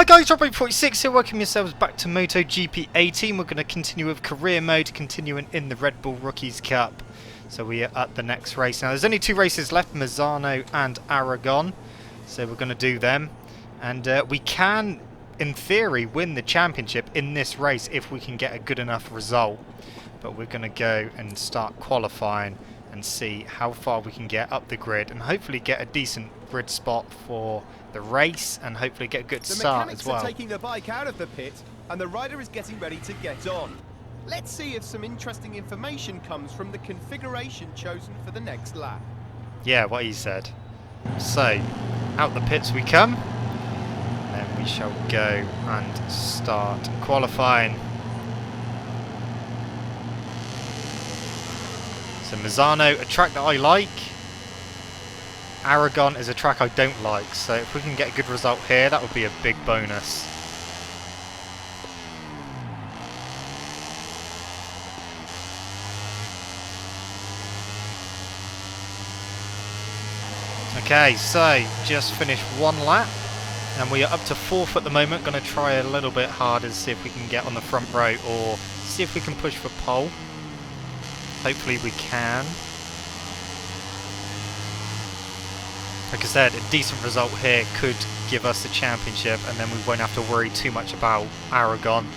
guys, Rob46 here, welcome yourselves back to MotoGP 18. We're going to continue with career mode, continuing in the Red Bull Rookies Cup. So we are at the next race. Now there's only two races left, Misano and Aragon. So we're going to do them. And we can, in theory, win the championship in this race if we can get a good enough result. But we're going to go and start qualifying and see how far we can get up the grid and hopefully get a decent grid spot for the race and hopefully get a good start as well. The mechanics are taking the bike out of the pit and the rider is getting ready to get on. Let's see if some interesting information comes from the configuration chosen for the next lap. Yeah, what he said. So, out the pits we come. Then we shall go and start qualifying. So Misano, a track that I like. Aragon is a track I don't like, so if we can get a good result here, that would be a big bonus. Okay, so just finished one lap, and we are up to 4th at the moment. Going to try a little bit harder to see if we can get on the front row or see if we can push for pole. Hopefully we can. Like I said, a decent result here could give us the championship and then we won't have to worry too much about Aragon.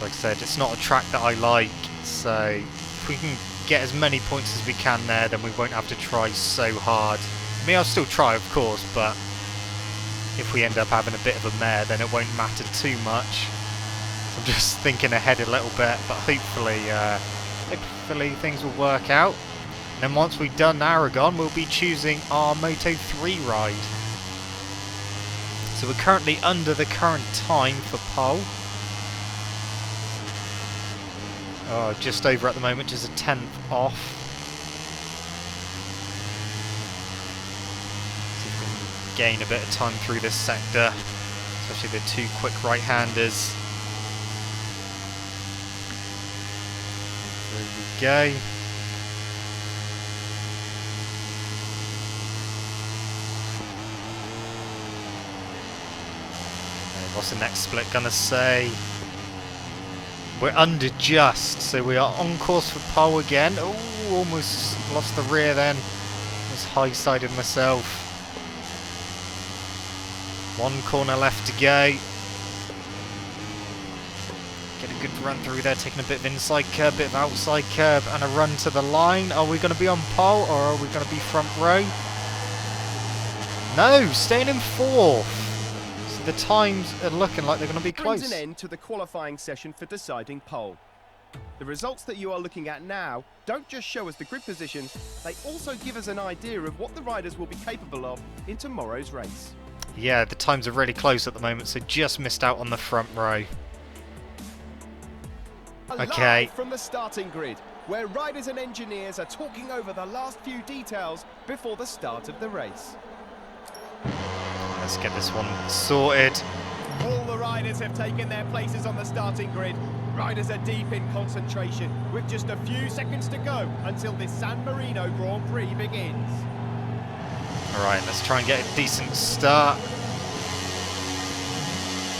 Like I said, it's not a track that I like, so if we can get as many points as we can there, then we won't have to try so hard. I mean, I'll still try, of course, but if we end up having a bit of a mare, then it won't matter too much. I'm just thinking ahead a little bit, but hopefully things will work out. And then once we've done Aragon, we'll be choosing our Moto3 ride. So we're currently under the current time for pole. Oh, just over at the moment, just a 10th off. See if we can gain a bit of time through this sector, especially the two quick right-handers. There we go. What's the next split gonna say? We're under just, so we are on course for pole again. Oh, almost lost the rear then. Just high-sided myself. One corner left to go. Get a good run through there, taking a bit of inside curb, bit of outside curb, and a run to the line. Are we going to be on pole or are we going to be front row? No, staying in 4th. The times are looking like they're going to be close. Brings an end to the qualifying session for deciding pole. The results that you are looking at now don't just show us the grid position, they also give us an idea of what the riders will be capable of in tomorrow's race. Yeah, the times are really close at the moment, so just missed out on the front row. Okay. Live from the starting grid, where riders and engineers are talking over the last few details before the start of the race. Let's get this one sorted. All the riders have taken their places on the starting grid. Riders are deep in concentration, with just a few seconds to go until this San Marino Grand Prix begins. Alright, let's try and get a decent start.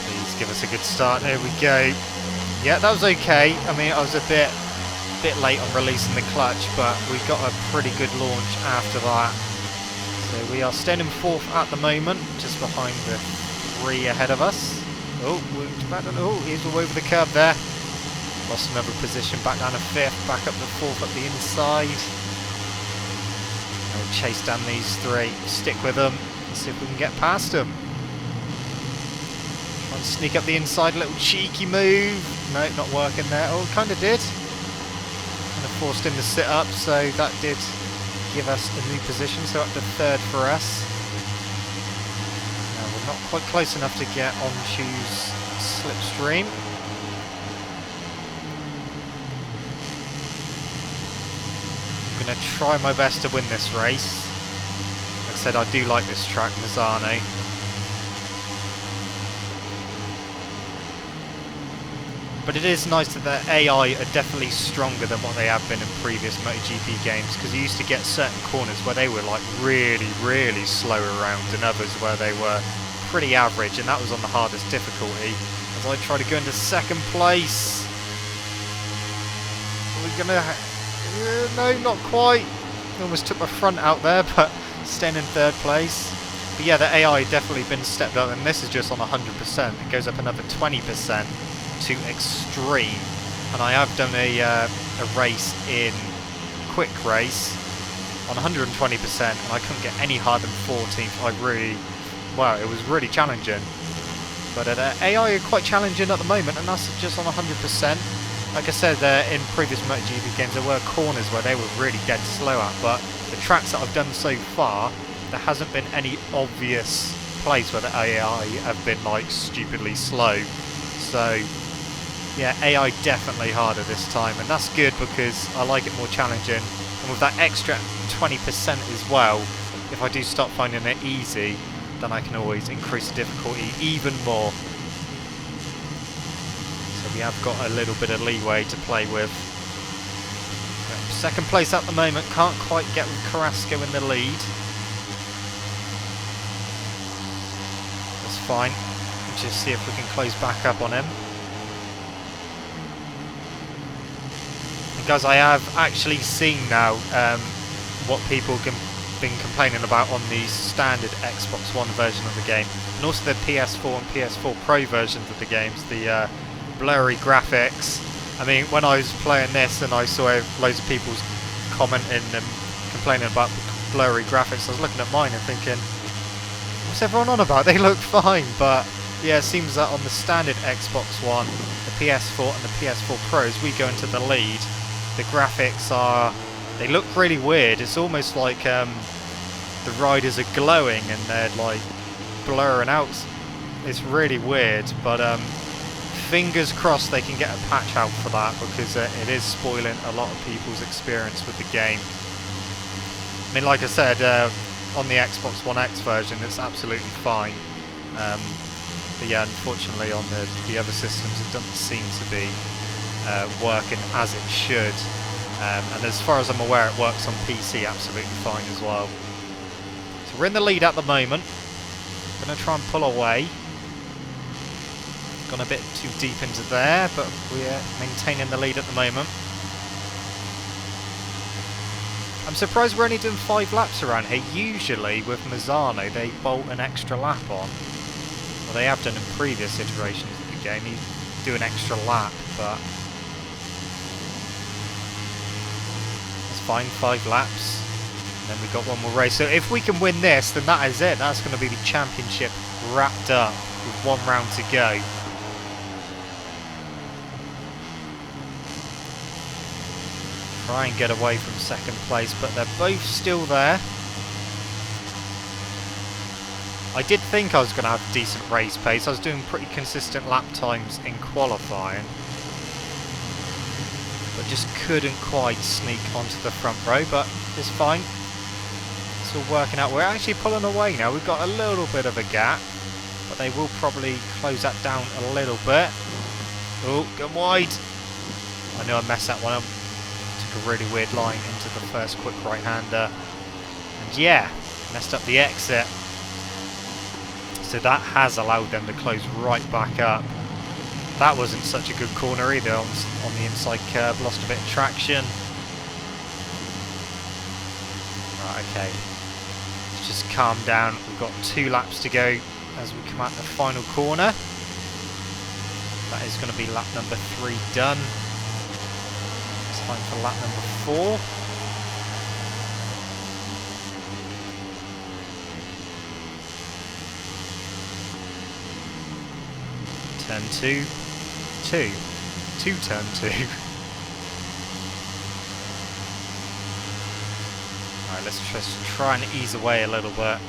Please give us a good start. There we go. Yeah, that was okay. I mean, I was a bit late on releasing the clutch, but we got a pretty good launch after that. So we are staying in 4th at the moment, just behind the 3 ahead of us. Oh, he's all over the curb there. Lost another position, back down to 5th, back up to 4th up the inside. We'll chase down these 3, stick with them, and see if we can get past them. Try and sneak up the inside, a little cheeky move. No, not working there. Oh, kind of did. Kind of forced him to sit up, so that did give us a new position, so up to 3rd for us. Now we're not quite close enough to get on Chu's slipstream. I'm going to try my best to win this race. Like I said, I do like this track, Misano. But it is nice that the AI are definitely stronger than what they have been in previous MotoGP games, because you used to get certain corners where they were like really slow around, and others where they were pretty average, and that was on the hardest difficulty. As I try to go into second place. We're gonna... no, not quite. Almost took my front out there, but staying in third place. But yeah, the AI definitely been stepped up, and this is just on 100%. It goes up another 20% to extreme. And I have done a race in quick race on 120%, and I couldn't get any higher than 14th. It was really challenging. But AI are quite challenging at the moment, and that's just on 100%. Like I said, in previous MotoGP games, there were corners where they were really dead slow at, but the tracks that I've done so far, there hasn't been any obvious place where the AI have been like stupidly slow. So yeah, AI definitely harder this time, and that's good because I like it more challenging. And with that extra 20% as well, if I do start finding it easy, then I can always increase the difficulty even more. So we have got a little bit of leeway to play with. Second place at the moment, can't quite get with Carrasco in the lead. That's fine. Let's just see if we can close back up on him. And guys, I have actually seen now what people have been complaining about on the standard Xbox One version of the game, and also the PS4 and PS4 Pro versions of the games, the blurry graphics. I mean, when I was playing this and I saw loads of people commenting and complaining about blurry graphics, I was looking at mine and thinking, what's everyone on about? They look fine. But yeah, it seems that on the standard Xbox One, the PS4 and the PS4 Pros, we go into the lead. The graphics they look really weird. It's almost like the riders are glowing and they're like blurring out. It's really weird, but fingers crossed they can get a patch out for that, because it is spoiling a lot of people's experience with the game. I mean, like I said, on the Xbox One X version it's absolutely fine, but yeah, unfortunately on the other systems it doesn't seem to be working as it should, and as far as I'm aware it works on PC absolutely fine as well. So we're in the lead at the moment. I'm going to try and pull away. Gone a bit too deep into there, but we're maintaining the lead at the moment. I'm surprised we're only doing 5 laps around here. Usually with Mazzano they bolt an extra lap on. Well, they have done in previous iterations of the game. You do an extra lap, but that's fine, 5 laps. And then we've got one more race. So if we can win this, then that is it. That's going to be the championship wrapped up with 1 round to go. Try and get away from second place, but they're both still there. I did think I was going to have decent race pace. I was doing pretty consistent lap times in qualifying, but just couldn't quite sneak onto the front row, but it's fine. It's all working out. We're actually pulling away now. We've got a little bit of a gap, but they will probably close that down a little bit. Oh, going wide. I know I messed that one up. A really weird line into the first quick right-hander, and yeah, messed up the exit, so that has allowed them to close right back up. That wasn't such a good corner either on the inside curve, lost a bit of traction. Right, okay, let's just calm down. We've got 2 laps to go as we come out the final corner. That is going to be lap number 3 done. Time for lap number 4. Turn 2. Turn 2. Alright, let's just try and ease away a little bit.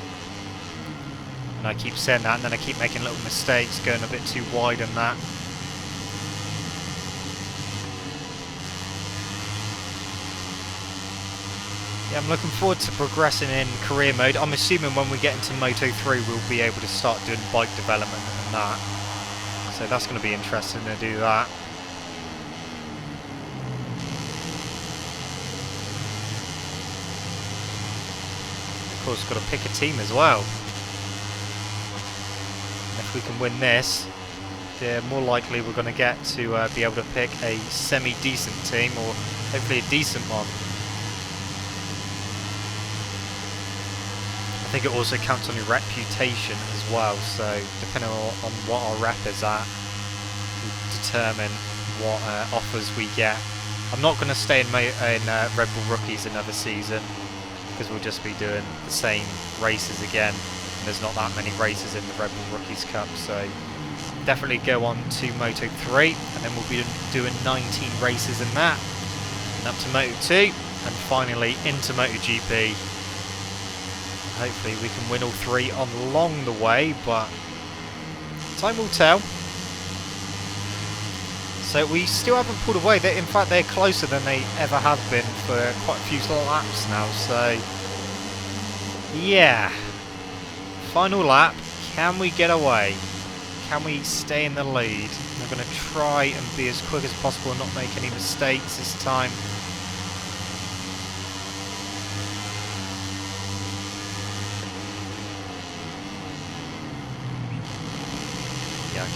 And I keep saying that, and then I keep making little mistakes, going a bit too wide on that. Yeah, I'm looking forward to progressing in career mode. I'm assuming when we get into Moto 3 we'll be able to start doing bike development and that. So that's going to be interesting to do that. Of course, got to pick a team as well. if we can win this, the more likely we're going to get to be able to pick a semi-decent team, or hopefully a decent one. I think it also counts on your reputation as well, so depending on what our rep is at, we determine what offers we get. I'm not going to stay in Red Bull Rookies another season, because we'll just be doing the same races again. And there's not that many races in the Red Bull Rookies Cup, so definitely go on to Moto3, and then we'll be doing 19 races in that, and up to Moto2, and finally into MotoGP. Hopefully we can win all three along the way, but time will tell. So we still haven't pulled away. In fact, they're closer than they ever have been for quite a few laps now. So yeah, final lap. Can we get away? Can we stay in the lead? I'm going to try and be as quick as possible and not make any mistakes this time. Yeah,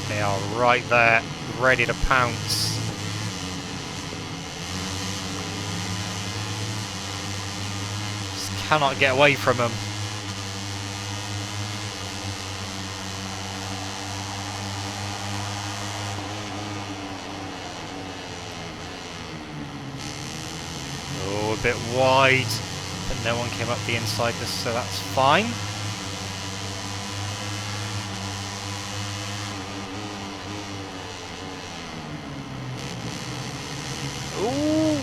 they are right there, ready to pounce. Just cannot get away from them. A bit wide, but no one came up the inside, so that's fine. Ooh,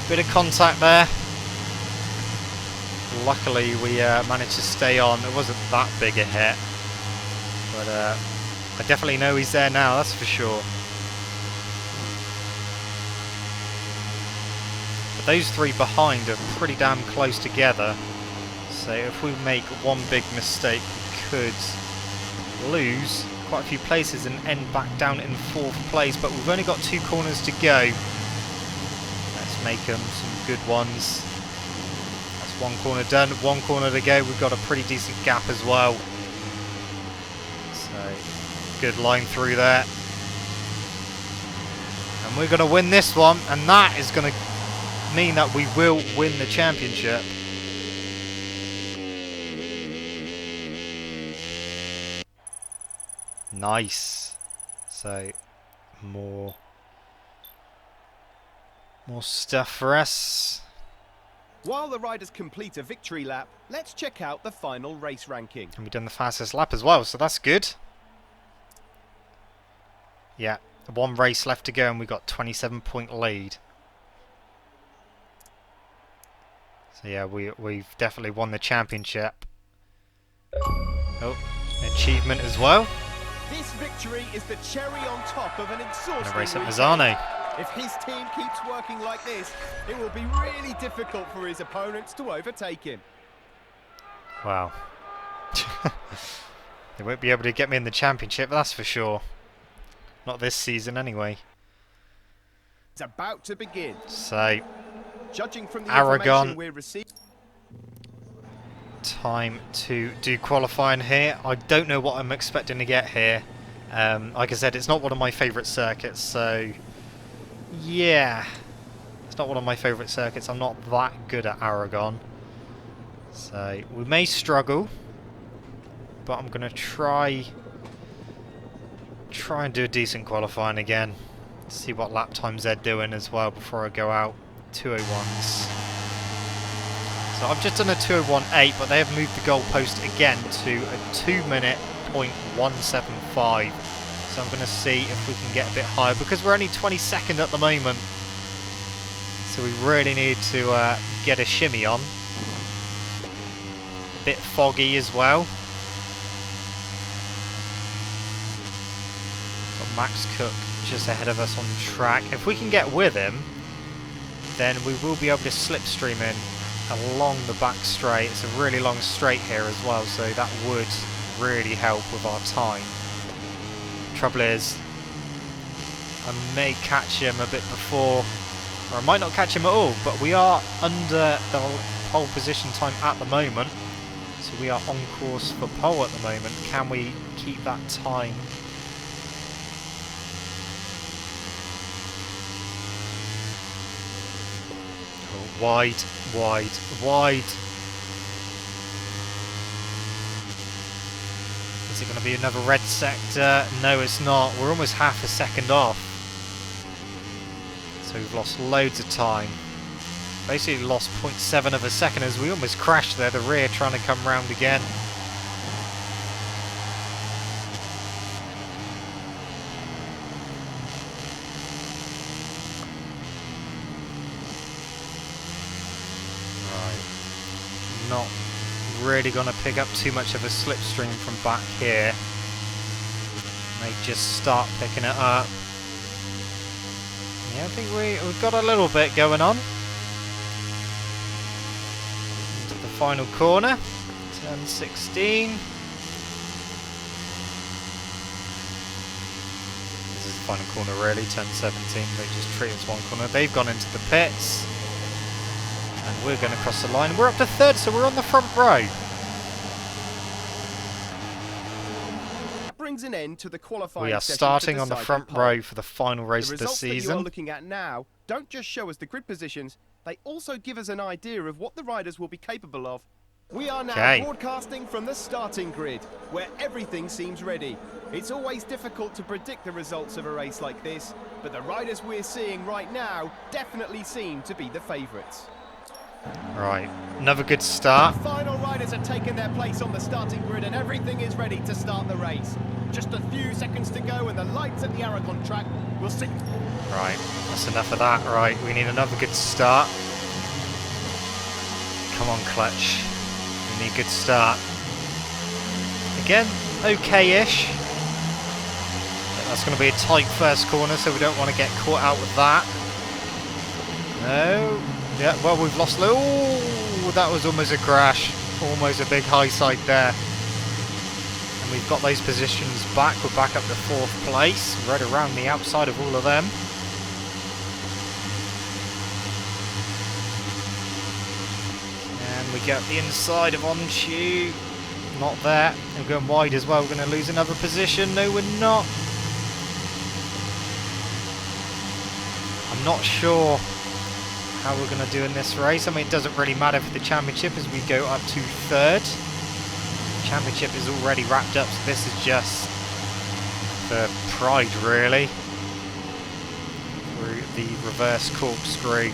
bit of contact there. Luckily we managed to stay on. It wasn't that big a hit, but I definitely know he's there now, that's for sure. Those three behind are pretty damn close together, so if we make one big mistake we could lose quite a few places and end back down in 4th place, but we've only got 2 corners to go. Let's make them some good ones. That's 1 corner done, 1 corner to go. We've got a pretty decent gap as well, so good line through there, and we're going to win this one, and that is going to mean that we will win the championship. Nice. So more stuff for us. While the riders complete a victory lap, let's check out the final race ranking. And we've done the fastest lap as well, so that's good. Yeah, 1 race left to go and we got 27-point lead. So yeah, we've definitely won the championship. Oh, achievement as well. This victory is the cherry on top of an exhausting race up weekend. Mazzano. If his team keeps working like this, it will be really difficult for his opponents to overtake him. Wow. They won't be able to get me in the championship, that's for sure. Not this season anyway. It's about to begin. So judging from the Aragon, information we're receiving, time to do qualifying here. I don't know what I'm expecting to get here. Like I said, it's not one of my favourite circuits, so yeah, it's not one of my favourite circuits. I'm not that good at Aragon, so we may struggle, but I'm going to try and do a decent qualifying again. See what lap times they're doing as well before I go out. 201s. So I've just done a 201.8, but they have moved the goalpost again to a 2-minute .175. So I'm going to see if we can get a bit higher, because we're only 22nd at the moment. So we really need to get a shimmy on. A bit foggy as well. Got Max Cook just ahead of us on track. If we can get with him, then we will be able to slipstream in along the back straight. It's a really long straight here as well, so that would really help with our time. Trouble is, I may catch him a bit before, or I might not catch him at all, but we are under the pole position time at the moment, so So we are on course for pole at the moment. Can we keep that time? Oh, wide, wide, wide. Is it going to be another red sector? No, it's not. We're almost half a second off. So we've lost loads of time. Basically lost 0.7 of a second as we almost crashed there. The rear trying to come round again. Right. Not really going to pick up too much of a slipstream from back here. May just start picking it up. Yeah, I think we've got a little bit going on. Into the final corner. Turn 16. This is the final corner really, turn 17. They just treat us one corner. They've gone into the pits. And we're going to cross the line. We're up to third, so we're on the front row. That brings an end to the qualifying We are session starting for on the deciding front pole. row for the final race The of the results that you are season. looking at now don't just show us the grid positions, they also give us an idea of what the riders will be capable of. We are now Okay. broadcasting from the starting grid, where everything seems ready. It's always difficult to predict the results of a race like this, but the riders we're seeing right now definitely seem to be the favourites. Right, another good start. The final riders have taken their place on the starting grid and everything is ready to start the race. Just a few seconds to go and the lights at the Aragon track will see. Right, that's enough of that. Right, we need another good start. Come on, Clutch. We need a good start. Again, okay-ish. That's going to be a tight first corner, so we don't want to get caught out with that. No. Yeah, well, we've lost... Oh, that was almost a crash. Almost a big high side there. And we've got those positions back. We're back up to 4th place. Right around the outside of all of them. And we get the inside of Onchu. Not there. We're going wide as well. We're going to lose another position. No, we're not. I'm not sure how we're going to do in this race. I mean, it doesn't really matter for the championship as we go up to 3rd. Championship is already wrapped up, so this is just for pride, really. Through the reverse corkscrew.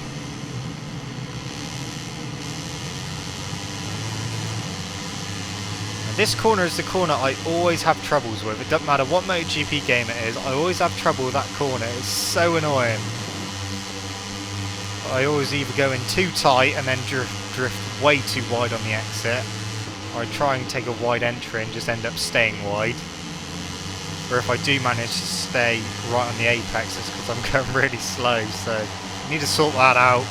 Now, this corner is the corner I always have troubles with. It doesn't matter what MotoGP game it is, I always have trouble with that corner. It's so annoying. I always either go in too tight and then drift way too wide on the exit, or I try and take a wide entry and just end up staying wide. Or if I do manage to stay right on the apex, it's because I'm going really slow, so I need to sort that out.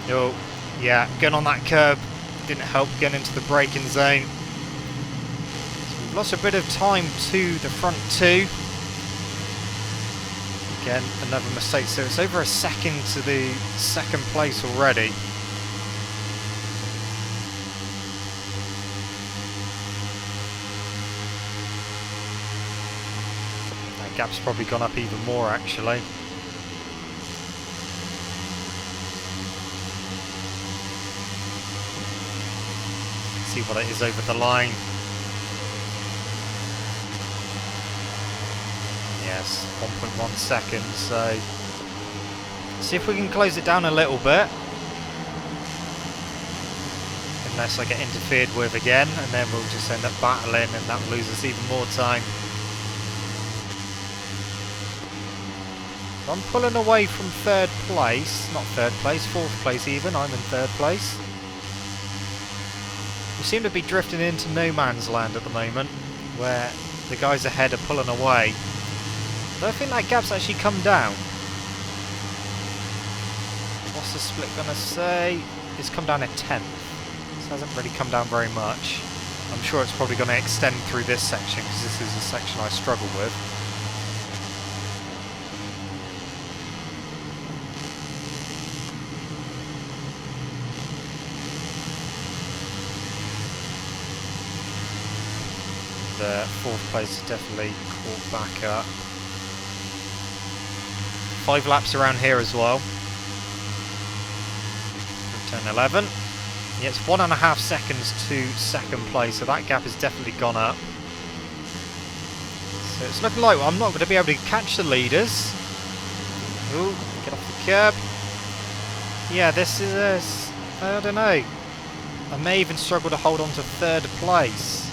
Oh, yeah, going on that curb didn't help getting into the braking zone. So we've lost a bit of time to the front two. Again, another mistake, so it's over a second to the 2nd place already. That gap's probably gone up even more, actually. See what it is over the line. Yes, 1.1 seconds, so see if we can close it down a little bit. Unless I get interfered with again, and then we'll just end up battling and that will lose us even more time. So I'm pulling away from 3rd place, not 3rd place, 4th place even, I'm in 3rd place. We seem to be drifting into no man's land at the moment, where the guys ahead are pulling away. But I think that gap's actually come down. What's the split gonna say? It's come down a 10th. This hasn't really come down very much. I'm sure it's probably going to extend through this section because this is a section I struggle with. the 4th place is definitely caught back up. 5 laps around here as well. Turn 11. Yeah, it's 1.5 seconds to 2nd place, so that gap has definitely gone up. So it's looking like I'm not going to be able to catch the leaders. Ooh, get off the curb. Yeah, this is, I don't know. I may even struggle to hold on to 3rd place.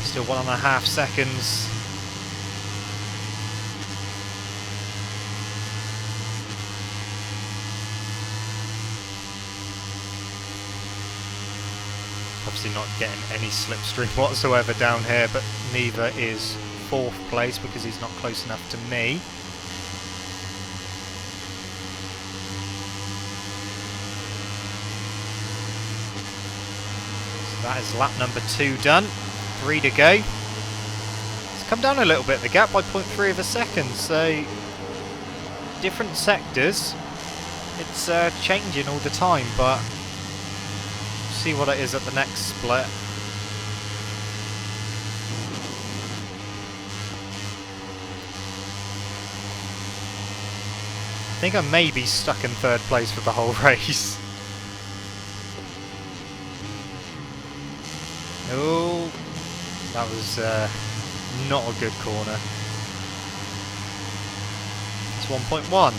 Still 1.5 seconds. Obviously not getting any slipstream whatsoever down here, but neither is 4th place because he's not close enough to me. So that is lap number 2 done. 3 to go. It's come down a little bit, the gap, by 0.3 of a second, so different sectors. It's changing all the time, but see what it is at the next split. I think I may be stuck in 3rd place for the whole race. Oh, that was not a good corner. It's 1.1.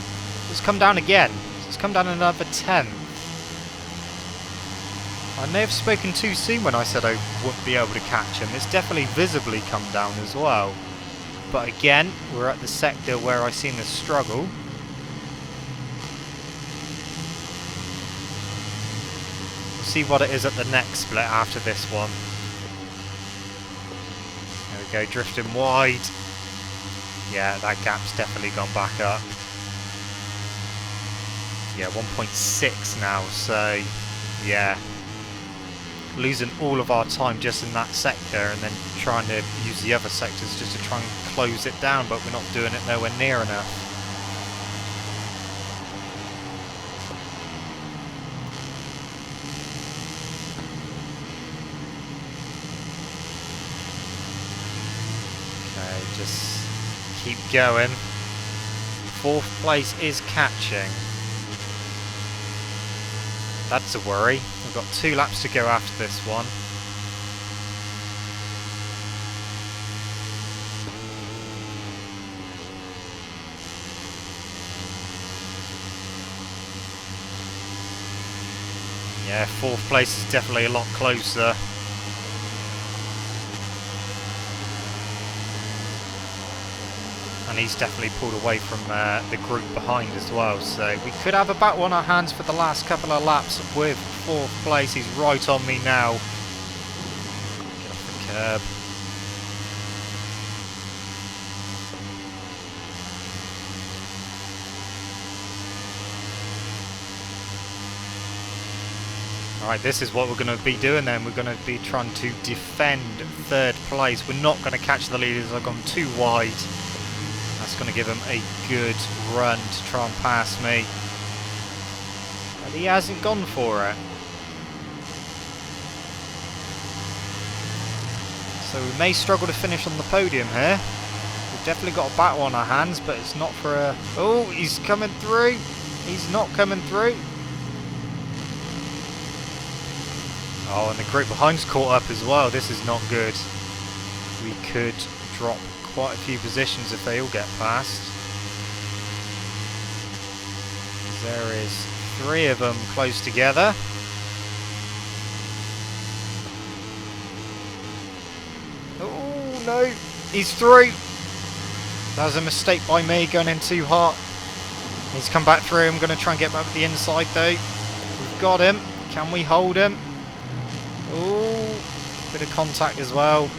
It's come down again. It's come down another 10. I may have spoken too soon when I said I wouldn't be able to catch him. It's definitely visibly come down as well. But again, we're at the sector where I seem to struggle. We'll see what it is at the next split after this one. There we go, drifting wide. Yeah, that gap's definitely gone back up. Yeah, 1.6 now, so yeah. Losing all of our time just in that sector and then trying to use the other sectors just to try and close it down, but we're not doing it nowhere near enough. Okay, just keep going. 4th place is catching. That's a worry. We've got 2 laps to go after this one. Yeah, 4th place is definitely a lot closer. And he's definitely pulled away from the group behind as well, so we could have a battle on our hands for the last couple of laps with 4th place. He's right on me now. Get off the curb. Alright, this is what we're going to be doing then. We're going to be trying to defend 3rd place. We're not going to catch the leaders. I've gone too wide. That's going to give him a good run to try and pass me. But he hasn't gone for it. So we may struggle to finish on the podium here. We've definitely got a battle on our hands, but it's not for a... Oh, he's coming through. He's not coming through. Oh, and the group behind's caught up as well. This is not good. We could drop quite a few positions if they all get past. There is 3 of them close together. Oh no, he's through. That was a mistake by me going in too hot. He's come back through. I'm going to try and get back to the inside though. We've got him. Can we hold him? Oh, bit of contact as well.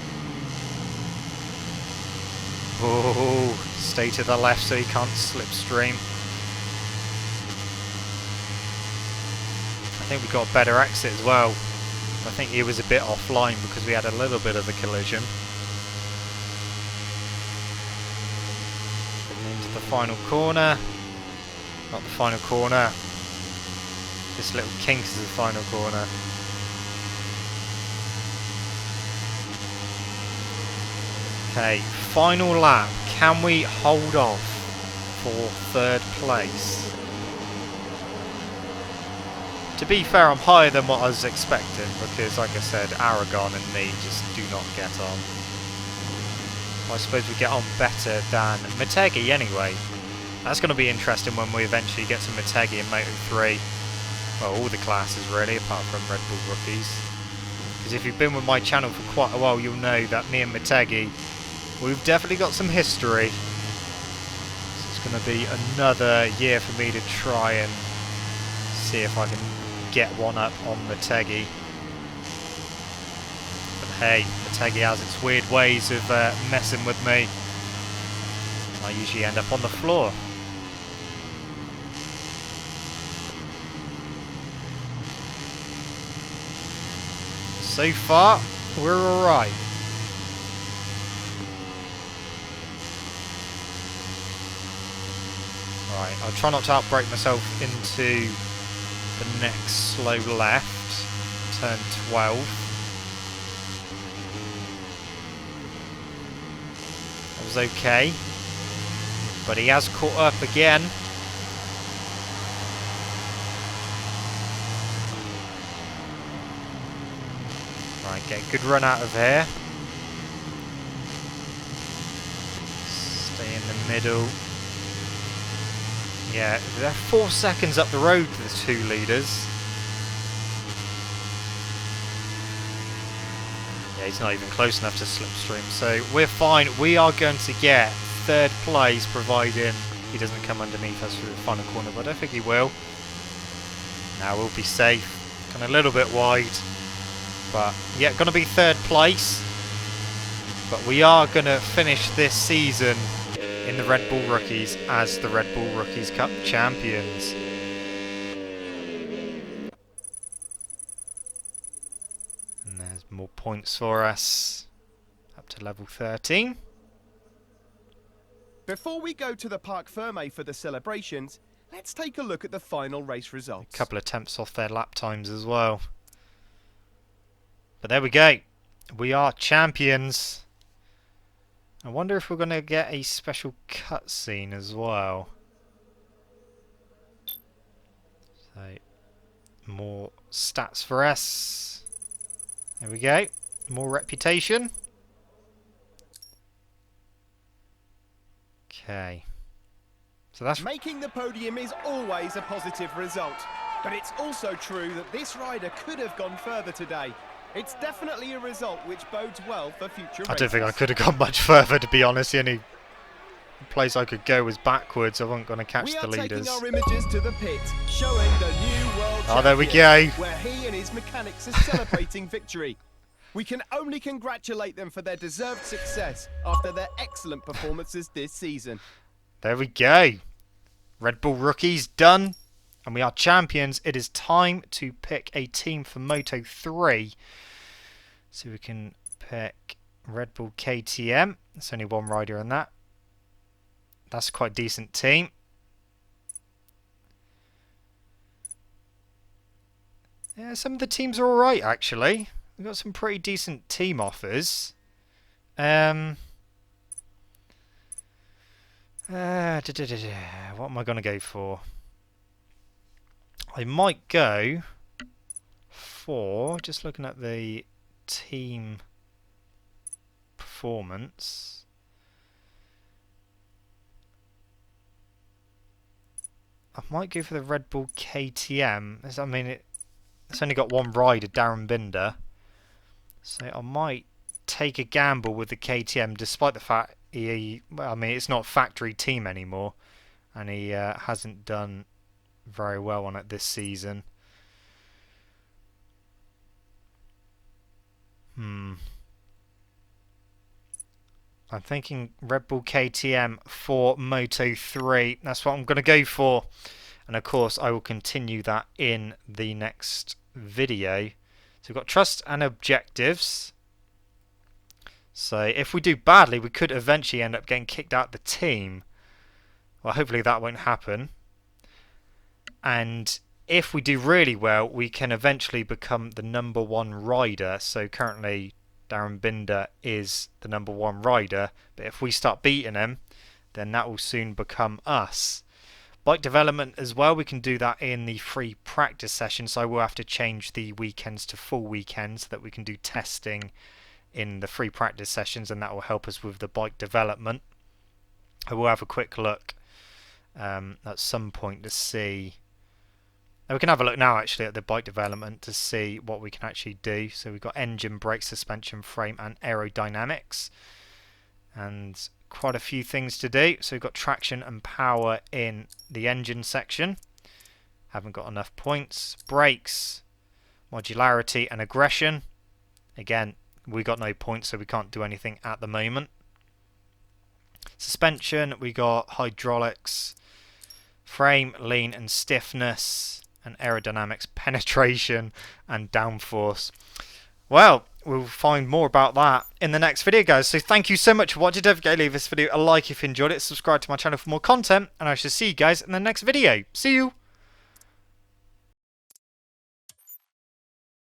Oh, stay to the left so he can't slipstream. I think we got a better exit as well. I think he was a bit offline because we had a little bit of a collision. And into the final corner. Not the final corner. This little kink is the final corner. Okay, final lap. Can we hold off for third place? To be fair, I'm higher than what I was expecting because, like I said, Aragon and me just do not get on. I suppose we get on better than Motegi anyway. That's going to be interesting when we eventually get to Motegi in Moto3. Well, all the classes really, apart from Red Bull Rookies. Because if you've been with my channel for quite a while, you'll know that me and Motegi, we've definitely got some history. So it's going to be another year for me to try and see if I can get one up on Motegi. But hey, Motegi has its weird ways of messing with me. I usually end up on the floor. So far, we're alright. Right, I'll try not to outbrake myself into the next slow left, turn 12. That was okay, but he has caught up again. Right, get a good run out of here. Stay in the middle. Yeah, they're 4 seconds up the road, the two leaders. Yeah, he's not even close enough to slipstream, so we're fine. We are going to get third place, providing he doesn't come underneath us through the final corner, but I don't think he will. Now we'll be safe. Kind of a little bit wide, but yeah, going to be third place. But we are going to finish this season in the Red Bull Rookies as the Red Bull Rookies Cup champions. And there's more points for us, up to level 13. Before we go to the Parc Fermé for the celebrations, let's take a look at the final race results. A couple of attempts off their lap times as well. But there we go. We are champions. I wonder if we're going to get a special cutscene as well. So, more stats for us. There we go. More reputation. Okay. So that's... Making the podium is always a positive result. But it's also true that this rider could have gone further today. It's definitely a result which bodes well for future races. I don't think I could have gone much further, to be honest. The only place I could go was backwards. I wasn't going to catch the leaders. We are taking our images to the pit, showing the new world champion, there we go. Where he and his mechanics are celebrating victory. We can only congratulate them for their deserved success after their excellent performances this season. There we go. Red Bull Rookies done. And we are champions. It is time to pick a team for Moto3. So we can pick Red Bull KTM. There's only one rider in that. That's quite a decent team. Yeah, some of the teams are alright actually. We've got some pretty decent team offers. What am I going to go for? I might go for, just looking at the team performance, I might go for the Red Bull KTM. I mean, it's only got one rider, Darren Binder, so I might take a gamble with the KTM, despite the fact well, I mean, it's not a factory team anymore, and he hasn't done very well on it this season. I'm thinking Red Bull KTM for Moto3. That's what I'm going to go for. And of course, I will continue that in the next video. So we've got trust and objectives. So if we do badly, we could eventually end up getting kicked out of the team. Well, hopefully that won't happen. And if we do really well, we can eventually become the #1 rider. So currently Darren Binder is the #1 rider, but if we start beating him, then that will soon become us. Bike development as well, we can do that in the free practice session, so I will have to change the weekends to full weekends so that we can do testing in the free practice sessions, and that will help us with the bike development. I will have a quick look at some point to see. We can have a look now actually at the bike development to see what we can actually do. So we've got engine, brake, suspension, frame and aerodynamics, and quite a few things to do. So we've got traction and power in the engine section. Haven't got enough points. Brakes, modularity and aggression. Again, we got no points, so we can't do anything at the moment. Suspension, we got hydraulics, frame, lean and stiffness, and aerodynamics, penetration and downforce. Well, we'll find more about that in the next video, guys. So thank you so much for watching. Don't forget to leave this video a like if you enjoyed it, subscribe to my channel for more content, and I shall see you guys in the next video. See you!